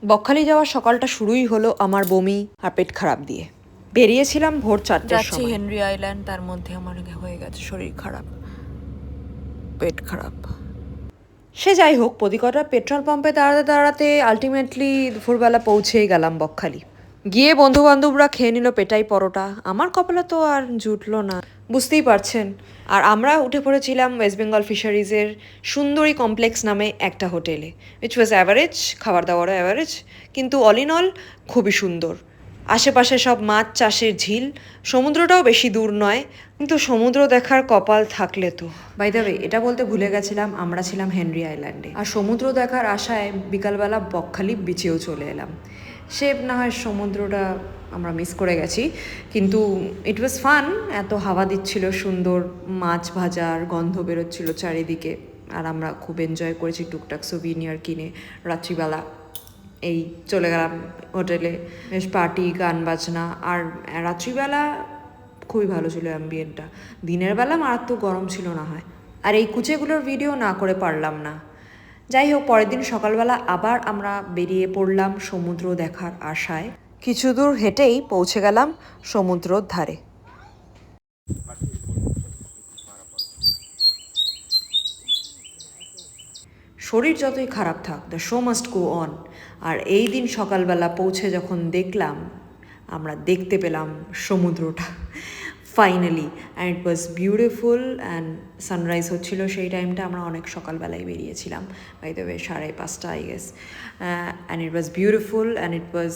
বকখালি যাওয়ার সকালটা শুরুই হলো আমার বমি আর পেট খারাপ দিয়ে। বেরিয়েছিলাম ভোর 4টার যাচ্ছি সময়। হেনরি আইল্যান্ড, তার মধ্যে আমার হয়ে গেছে শরীর খারাপ, পেট খারাপ। সে যাই হোক, প্রতিকটা পেট্রোল পাম্পে দাঁড়াতে দাঁড়াতে আলটিমেটলি দুপুরবেলা পৌঁছেই গেলাম বকখালি। গিয়ে বন্ধু বান্ধবরা খেয়ে নিল পেটাই পরোটা। আমার কপালে তো আর জুটলো না, বুঝতেই পারছেন। আর আমরা উঠে পড়েছিলাম ওয়েস্ট বেঙ্গল ফিশারিজের সুন্দরী কমপ্লেক্স নামে একটা হোটেলে, উইচ ওয়াজ অ্যাভারেজ, খাবার দাবারও অ্যাভারেজ, কিন্তু অল ইন অল খুবই সুন্দর। আশেপাশে সব মাছ চাষের ঝিল, সমুদ্রটাও বেশি দূর নয়, কিন্তু সমুদ্র দেখার কপাল থাকলে তো। বাই দ্য ওয়ে, এটা বলতে ভুলে গেছিলাম, আমরা ছিলাম হেনরি আইল্যান্ডে, আর সমুদ্র দেখার আশায় বিকালবেলা বকখালি বিচেও চলে এলাম। সে না হয় সমুদ্রটা আমরা মিস করে গেছি, কিন্তু ইট ওয়াজ ফান। এত হাওয়া দিচ্ছিল, সুন্দর মাছ ভাজার গন্ধ বেরোচ্ছিল চারিদিকে, আর আমরা খুব এনজয় করেছি টুকটাক সুভিনিয়ার কিনে। রাত্রিবেলা এই চলে গেলাম হোটেলে, বেশ পার্টি, গান বাজনা। আর রাত্রিবেলা খুবই ভালো ছিল অ্যাম্বিয়েন্টটা। দিনের বেলা মারাত্মক গরম ছিল না হয়। আর এই কুচেগুলোর ভিডিও না করে পারলাম না। যাই হোক, পরের দিন সকালবেলা আবার আমরা বেরিয়ে পড়লাম সমুদ্র দেখার আশায়। কিছু দূর হেঁটেই পৌঁছে গেলাম সমুদ্রর ধারে। শরীর যতই খারাপ থাক, the show must go on. আর এই দিন সকালবেলা পৌঁছে যখন দেখলাম, আমরা দেখতে পেলাম সমুদ্রটা finally, and it was beautiful. And sunrise হচ্ছিল সেই টাইমটা, আমরা অনেক সকালবেলায় বেরিয়েছিলাম, by the way 5:30 I guess. And it was beautiful, and it was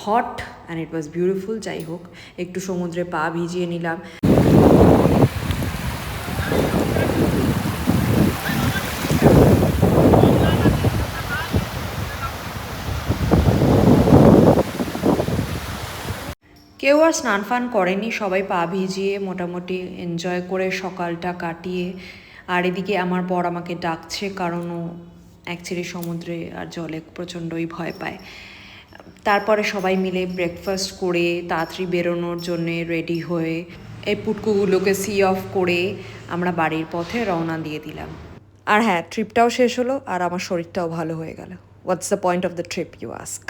hot, and it was beautiful. যাই হোক, একটু সমুদ্রে পা ভিজিয়ে নিলাম। কেউ আর স্নান ফান করেনি, সবাই পা ভিজিয়ে মোটামুটি এনজয় করে সকালটা কাটিয়ে। আর এদিকে আমার বর আমাকে ডাকছে, কারণ ও অ্যাকচুয়ালি সমুদ্রে আর জলে প্রচণ্ডই ভয় পায়। তারপরে সবাই মিলে ব্রেকফাস্ট করে তাড়াতাড়ি বেরোনোর জন্যে রেডি হয়ে এই পুটকুগুলোকে সি অফ করে আমরা বাড়ির পথে রওনা দিয়ে দিলাম। আর হ্যাঁ, ট্রিপটাও শেষ হলো আর আমার শরীরটাও ভালো হয়ে গেল। What's the point of the trip, you ask?